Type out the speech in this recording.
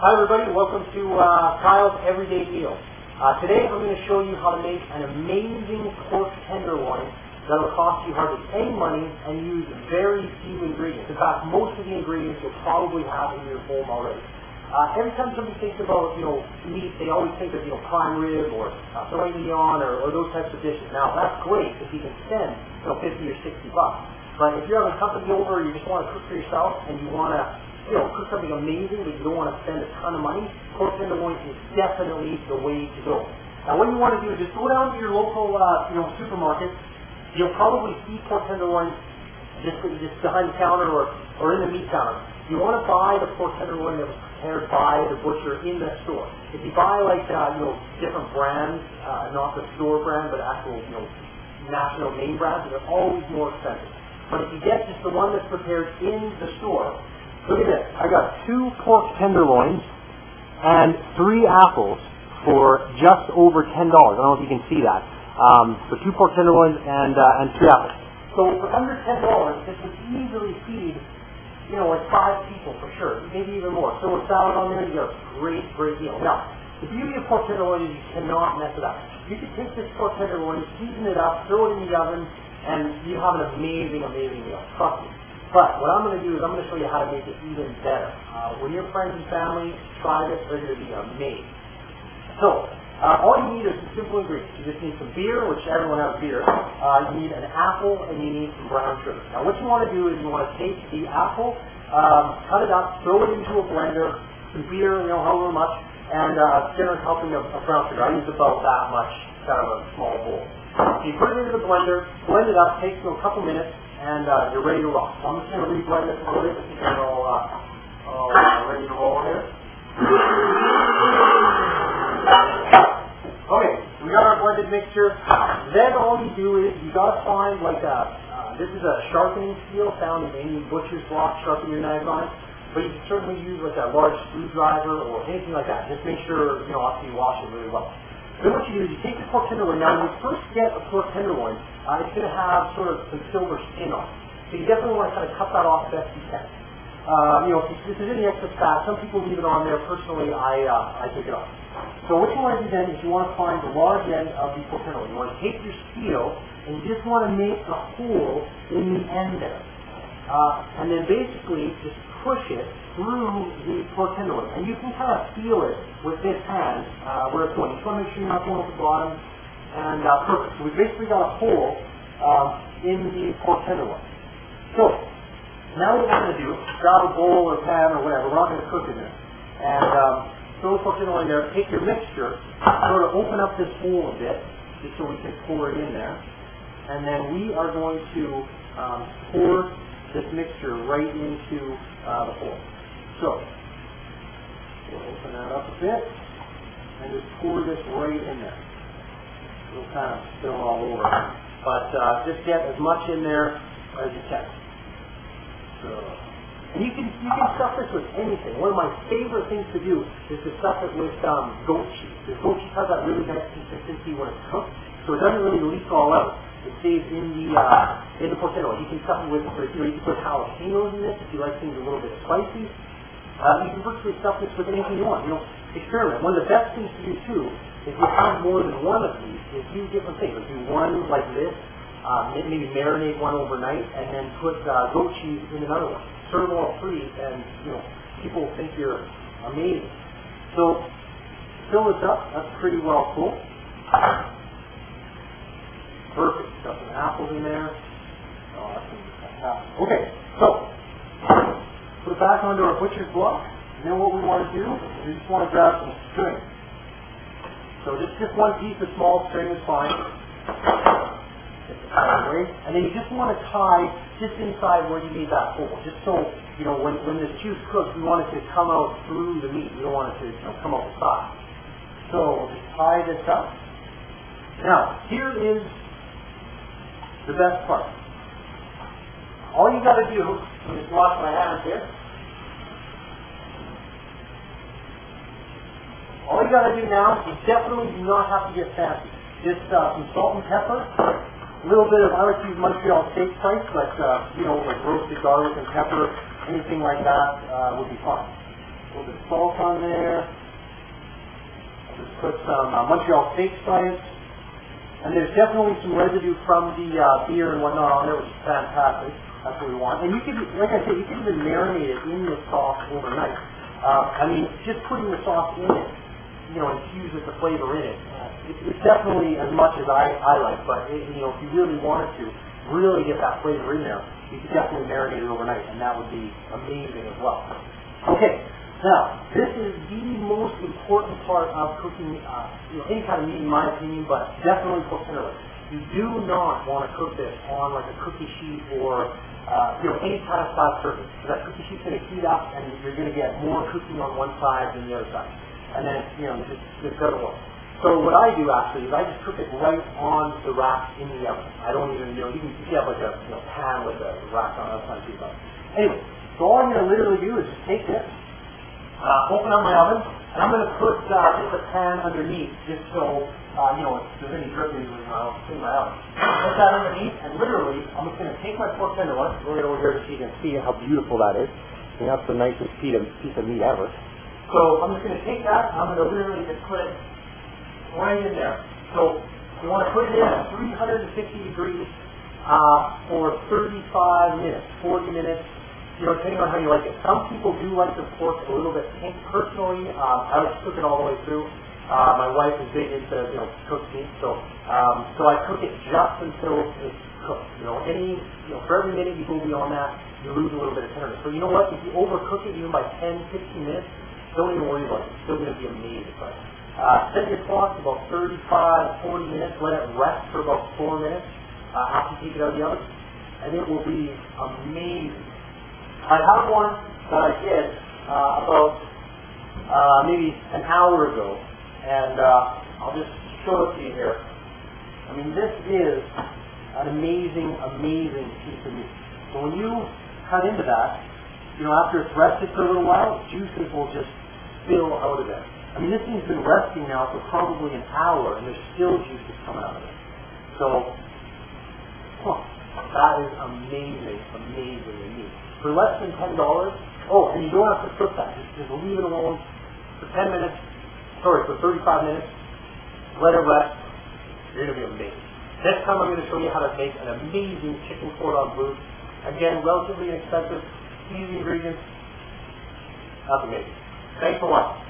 Hi everybody, welcome to Kyle's Everyday Meal. Today I'm going to show you how to make an amazing pork tenderloin that will cost you hardly any money and use very few ingredients. In fact, most of the ingredients you'll probably have in your home already. Every time somebody thinks about, meat, they always think of, prime rib or filet mignon or those types of dishes. Now, that's great if you can spend, $50 or $60. But if you're having company over, you just want to cook for yourself and you want to cook something amazing, but you don't want to spend a ton of money, pork tenderloin is definitely the way to go. Now, what you want to do is just go down to your local, supermarket. You'll probably see pork tenderloin just behind the counter or in the meat counter. You want to buy the pork tenderloin that was prepared by the butcher in the store. If you buy different brands, not the store brand, but actual, national name brands, they're always more expensive. But if you get just the one that's prepared in the store, look at this. I got 2 pork tenderloins and 3 apples for just over $10. I don't know if you can see that. So 2 pork tenderloins and 3 apples. So for under $10, this would easily feed, like 5 people for sure, maybe even more. So with salad on there, you got a great meal. Now, the beauty of pork tenderloin is you cannot mess it up. You can take this pork tenderloin, season it up, throw it in the oven, and you have an amazing meal. Trust me. But what I'm going to do is I'm going to show you how to make it even better. When your friends and family try this, they're going to be amazed. So, all you need is some simple ingredients. You just need some beer, which everyone has beer. You need an apple, and you need some brown sugar. Now, what you want to do is you want to take the apple, cut it up, throw it into a blender, some beer, however much, and generous helping of brown sugar. I use about that much, kind of a small bowl. So you put it into the blender, blend it up, takes a couple minutes, and you're ready to rock. So I'm just going to re-blend this a little bit to get it all ready to roll here. Okay, so we got our blended mixture. Then all you do is you got to find this is a sharpening steel found in any butcher's block, sharpen your knives on it. But you can certainly use a large screwdriver or anything like that. Just make sure, after you wash it really well. Then what you do is you take the pork tenderloin. Now, when you first get a pork tenderloin, it's going to have sort of some silver skin on it. So you definitely want to kind of cut that off best you can. If there's any excess fat, some people leave it on there. Personally, I take it off. So what you want to do then is you want to find the large end of the pork tenderloin. You want to take your steel and you just want to make a hole in the end there. And then basically just push it through the pork tenderloin. And you can kind of feel it with this hand where it's going. You just want to make sure you're not going at the bottom. And perfect. So we basically got a hole in the pork tenderloin. So now what we're going to do, grab a bowl or pan or whatever. We're not going to cook in there. And throw the pork tenderloin there. Take your mixture, sort of open up this hole a bit just so we can pour it in there. And then we are going to pour this mixture right into the hole. So, we'll open that up a bit and just pour this right in there. It'll kind of spill all over. But just get as much in there as you can. So, and you can stuff this with anything. One of my favorite things to do is to stuff it with goat cheese. Because goat cheese has that really nice consistency when it's cooked, so it doesn't really leak all out. It stays in the pork tenderloin. You can stuff it with, you can put jalapenos in this if you like things a little bit spicy. You can virtually stuff this with anything you want. Experiment. One of the best things to do too, if you have more than one of these, is do different things. Do one like this, maybe marinate one overnight, and then put goat cheese in another one. Serve all 3, and people think you're amazing. So fill this up. That's pretty well full. Perfect. Got some apples in there. Oh, that's fantastic. Okay, so put it back onto our butcher's block. And then what we want to do is we just want to grab some string. So just one piece of small string is fine. Get the tie away. And then you just want to tie just inside where you need that hole. Just so, when the juice cooks, we want it to come out through the meat. We don't want it to come out the side. So we'll just tie this up. Now, here is the best part. All you got to do, let me just wash my hands here. All you got to do now, you definitely do not have to get fancy. Just some salt and pepper, a little bit of, I like to use Montreal steak spice, but like roasted garlic and pepper, anything like that would be fine. little bit of salt on there. Just put some Montreal steak spice. And there's definitely some residue from the beer and whatnot on there, which is fantastic. That's what we want. And you can, like I said, you can even marinate it in the sauce overnight. I mean, just putting the sauce in it, infuses the flavor in it. It's definitely as much as I like, but if you really wanted to really get that flavor in there, you could definitely marinate it overnight, and that would be amazing as well. Okay. Now, this is the most important part of cooking, any kind of meat in my opinion, but definitely for Cinderella. You do not want to cook this on like a cookie sheet or, any kind of flat surface. Because that cookie sheet's going to heat up and you're going to get more cooking on one side than the other side. And then, it doesn't work. So what I do actually is I just cook it right on the rack in the oven. I don't even, you have like a pan with a rack on it, that's not too bad. Anyway, so all I'm going to literally do is just take this, open up my oven, and I'm going to put the pan underneath just so, if there's any dripping in my oven. Put that underneath, and literally, I'm just going to take my pork tenderloin, bring it over here so you can see how beautiful that is. And that's the nicest piece of meat ever. So I'm just going to take that, and I'm going to literally just put it right in there. So you want to put it in at 350 degrees for 35 minutes, 40 minutes, depending on how you like it. Some people do like the pork a little bit pink. Personally, I would cook it all the way through. My wife is big into, cooked meat, so I cook it just until it's cooked. For every minute you go beyond that, you lose a little bit of tenderness. So you know what? If you overcook it even by 10, 15 minutes, don't even worry about it. It's still going to be amazing. But set your clock to about 35, 40 minutes. Let it rest for about 4 minutes after you take it out of the oven, and it will be amazing. I have one that I did about maybe an hour ago, and I'll just show it to you here. I mean, this is an amazing, amazing piece of meat. So when you cut into that, after it's rested for a little while, juices will just spill out of it. I mean, this thing's been resting now for probably an hour, and there's still juices coming out of it. So, that is amazing, amazing meat. For less than $10, and you don't have to cook that. Just leave it alone for 35 minutes. Let it rest. You're going to be amazing. Next time I'm going to show you how to make an amazing chicken cordon bleu. Again, relatively inexpensive, easy ingredients. That's amazing. Thanks for watching.